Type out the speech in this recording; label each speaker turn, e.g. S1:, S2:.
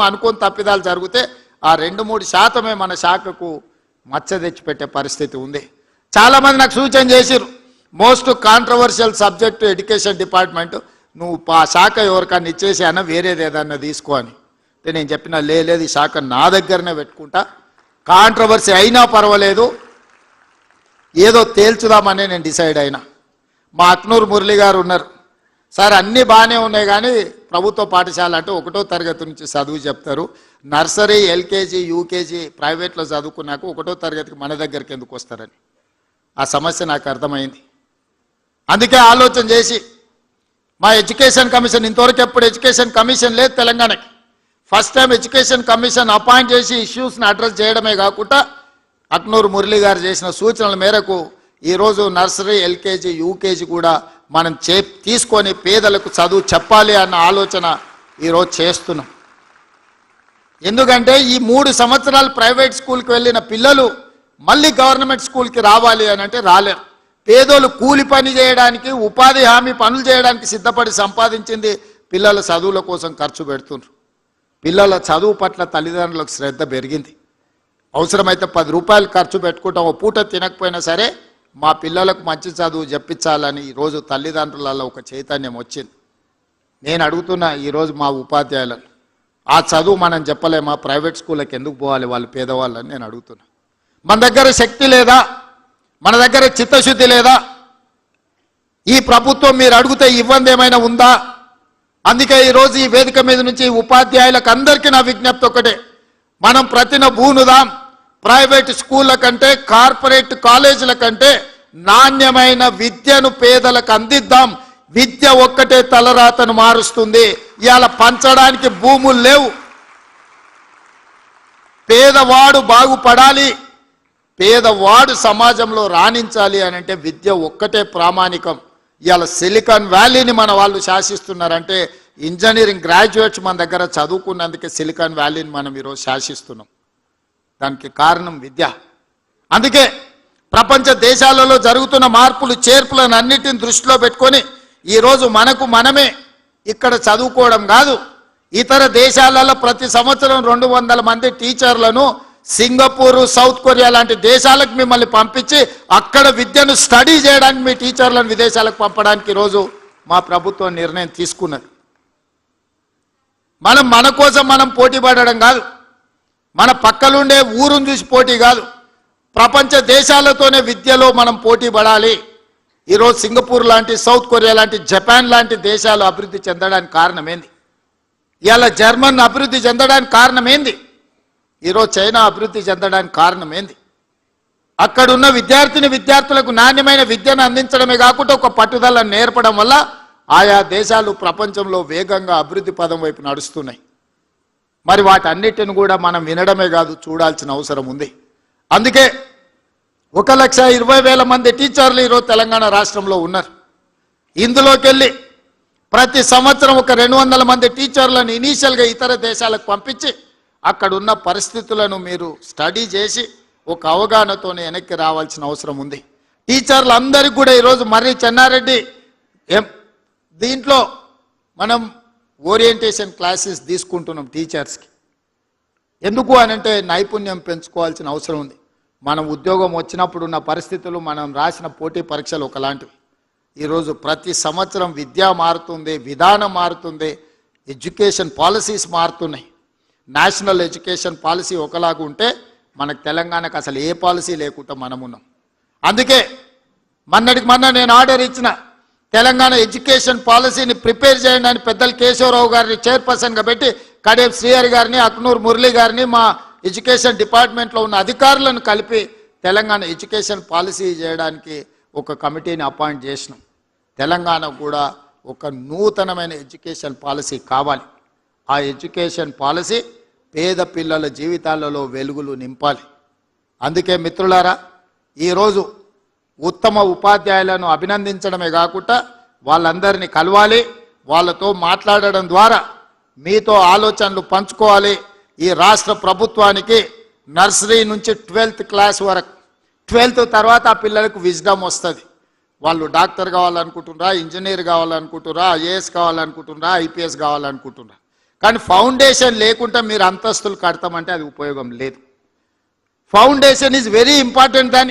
S1: అనుకోని తప్పిదాలు జరిగితే ఆ 2-3% మన శాఖకు మచ్చ తెచ్చిపెట్టే పరిస్థితి ఉంది. చాలామంది నాకు సూచన చేసిరు, most controversial subject education department, నువ్వు ఆ శాఖ ఎవరికన్నా ఇచ్చేసి అన్న వేరేది ఏదన్నా తీసుకో అని. నేను చెప్పిన లేదు, ఈ శాఖ నా దగ్గరనే పెట్టుకుంటా, కాంట్రవర్సీ అయినా పర్వాలేదు, ఏదో తేల్చుదామని నేను డిసైడ్ అయినా. మా అక్నూరు మురళి గారు ఉన్నారు, సార్ అన్నీ బాగానే ఉన్నాయి కానీ ప్రభుత్వ పాఠశాల అంటే 1వ తరగతి నుంచి చదువు చెప్తారు, నర్సరీ ఎల్కేజీ యూకేజీ ప్రైవేట్లో చదువుకున్నాక 1వ తరగతికి మన దగ్గరికి ఎందుకు వస్తారని ఆ సమస్య నాకు అర్థమైంది. అందుకే ఆలోచన చేసి మా ఎడ్యుకేషన్ కమిషన్, ఇంతవరకు ఎప్పుడు ఎడ్యుకేషన్ కమిషన్ లేదు తెలంగాణకి, first time education commission appoint చేసి ఇష్యూస్ని అడ్రస్ చేయడమే కాకుండా అక్నూరు మురళి గారు చేసిన సూచనల మేరకు ఈరోజు నర్సరీ ఎల్కేజీ యూకేజీ కూడా మనం తీసుకొని పేదలకు చదువు చెప్పాలి అన్న ఆలోచన ఈరోజు చేస్తున్నాం. ఎందుకంటే ఈ 3 సంవత్సరాలు ప్రైవేట్ స్కూల్కి వెళ్ళిన పిల్లలు మళ్ళీ గవర్నమెంట్ స్కూల్కి రావాలి అని అంటే రాలేరు. పేదోళ్ళు కూలి పని చేయడానికి, ఉపాధి హామీ పనులు చేయడానికి సిద్ధపడి సంపాదించింది పిల్లల చదువుల కోసం ఖర్చు పెడుతున్నారు. పిల్లల చదువు పట్ల తల్లిదండ్రులకు శ్రద్ధ పెరిగింది. అవసరమైతే 10 రూపాయలు ఖర్చు పెట్టుకుంటాం, ఓ పూట తినకపోయినా సరే మా పిల్లలకు మంచి చదువు చెప్పించాలని ఈరోజు తల్లిదండ్రులలో ఒక చైతన్యం వచ్చింది. నేను అడుగుతున్నా ఈరోజు మా ఉపాధ్యాయులను, ఆ చదువు మనం చెప్పలేమా, ప్రైవేట్ స్కూళ్ళకి ఎందుకు పోవాలి వాళ్ళు పేదవాళ్ళని నేను అడుగుతున్నా. మన దగ్గర శక్తి లేదా, మన దగ్గర చిత్తశుద్ధి లేదా? ఈ ప్రభుత్వం మీరు అడిగితే ఇవ్వంది ఏమైనా ఉందా? అందుకే ఈరోజు ఈ వేదిక మీద నుంచి ఉపాధ్యాయులకు అందరికీ నా విజ్ఞప్తి ఒకటే, మనం ప్రతిన బూనుదాం, ప్రైవేట్ స్కూళ్ళ కంటే కార్పొరేట్ కాలేజీల కంటే నాణ్యమైన విద్యను పేదలకు అందిద్దాం. విద్య ఒక్కటే తలరాతను మారుస్తుంది. ఇవాళ పంచడానికి భూములు లేవు, పేదవాడు బాగుపడాలి, పేదవాడు సమాజంలో రాణించాలి అని అంటే విద్య ఒక్కటే ప్రామాణికం. ఇవాళ సిలికాన్ వ్యాలీని మన వాళ్ళు శాసిస్తున్నారంటే ఇంజనీరింగ్ గ్రాడ్యుయేట్స్ మన దగ్గర చదువుకున్నందుకే సిలికాన్ వ్యాలీని మనం ఈరోజు శాసిస్తున్నాం. దానికి కారణం విద్య. అందుకే ప్రపంచ దేశాలలో జరుగుతున్న మార్పులు చేర్పులను అన్నిటిని దృష్టిలో పెట్టుకొని ఈరోజు మనకు మనమే ఇక్కడ చదువుకోవడం కాదు, ఇతర దేశాలలో ప్రతి సంవత్సరం 200 మంది టీచర్లను సింగపూర్, సౌత్ కొరియా లాంటి దేశాలకు మిమ్మల్ని పంపించి అక్కడ విద్యను స్టడీ చేయడానికి మీ టీచర్లను విదేశాలకు పంపడానికి ఈరోజు మా ప్రభుత్వం నిర్ణయం తీసుకున్నది. మనం మన కోసం మనం పోటీ పడడం కాదు, మన పక్కలుండే ఊరును చూసి పోటీ కాదు, ప్రపంచ దేశాలతోనే విద్యలో మనం పోటీ పడాలి. ఈరోజు సింగపూర్ లాంటి, సౌత్ కొరియా లాంటి, జపాన్ లాంటి దేశాలు అభివృద్ధి చెందడానికి కారణం ఏంది? ఇవాళ జర్మన్ అభివృద్ధి చెందడానికి కారణం ఏంది? ఈరోజు చైనా అభివృద్ధి చెందడానికి కారణం ఏంది? అక్కడున్న విద్యార్థులకు నాణ్యమైన విద్యను అందించడమే కాకుండా ఒక పట్టుదలను నేర్పడం వల్ల ఆయా దేశాలు ప్రపంచంలో వేగంగా అభివృద్ధి పదం వైపు నడుస్తున్నాయి. మరి వాటన్నిటిని కూడా మనం వినడమే కాదు, చూడాల్సిన అవసరం ఉంది. అందుకే 1,20,000 మంది టీచర్లు ఈరోజు తెలంగాణ రాష్ట్రంలో ఉన్నారు. ఇందులోకి వెళ్ళి ప్రతి సంవత్సరం ఒక 200 మంది టీచర్లను ఇనీషియల్గా ఇతర దేశాలకు పంపించి అక్కడున్న పరిస్థితులను మీరు స్టడీ చేసి ఒక అవగాహనతోనే వెనక్కి రావాల్సిన అవసరం ఉంది. టీచర్లు అందరికీ కూడా ఈరోజు మర్రి చెన్నారెడ్డి దీంట్లో మనం ఓరియంటేషన్ క్లాసెస్ తీసుకుంటున్నాం టీచర్స్కి. ఎందుకు అని అంటే నైపుణ్యం పెంచుకోవాల్సిన అవసరం ఉంది. మనం ఉద్యోగం వచ్చినప్పుడు ఉన్న పరిస్థితులు, మనం రాసిన పోటీ పరీక్షలు ఒకలాంటివి. ఈరోజు ప్రతి సంవత్సరం విద్య మారుతుంది, విధానం మారుతుంది, ఎడ్యుకేషన్ పాలసీస్ మారుతున్నాయి. నేషనల్ ఎడ్యుకేషన్ పాలసీ ఒకలాగా ఉంటే మనకు తెలంగాణకు అసలు ఏ పాలసీ లేకుండా మనం ఉన్నాం. అందుకే మొన్న నేను ఆర్డర్ ఇచ్చిన, తెలంగాణ ఎడ్యుకేషన్ పాలసీని ప్రిపేర్ చేయండి అని పెద్దలు కేశవరావు గారిని చైర్పర్సన్గా పెట్టి కడేం శ్రీహరి గారిని, అక్నూరు మురళి గారిని, మా ఎడ్యుకేషన్ డిపార్ట్మెంట్లో ఉన్న అధికారులను కలిపి తెలంగాణ ఎడ్యుకేషన్ పాలసీ చేయడానికి ఒక కమిటీని అపాయింట్ చేసినాం. తెలంగాణ కూడా ఒక నూతనమైన ఎడ్యుకేషన్ పాలసీ కావాలి. ఆ ఎడ్యుకేషన్ పాలసీ పేద పిల్లల జీవితాలలో వెలుగులు నింపాలి. అందుకే మిత్రులారా, ఈరోజు ఉత్తమ ఉపాధ్యాయులను అభినందించడమే కాకుండా వాళ్ళందరినీ కలవాలి, వాళ్ళతో మాట్లాడడం ద్వారా మీతో ఆలోచనలు పంచుకోవాలి. ఈ రాష్ట్ర ప్రభుత్వానికి నర్సరీ నుంచి 12th క్లాస్ వరకు, 12th తర్వాత ఆ పిల్లలకు విజ్డమ్ వస్తుంది. వాళ్ళు డాక్టర్ కావాలనుకుంటున్నారా, ఇంజనీర్ కావాలనుకుంటున్నారా, ఐఏఎస్ కావాలనుకుంటున్నారా, ఐపీఎస్ కావాలనుకుంటున్నారా. కానీ ఫౌండేషన్ లేకుండా మీరు అంతస్తులు కడతామంటే అది ఉపయోగం లేదు. Foundation is very important than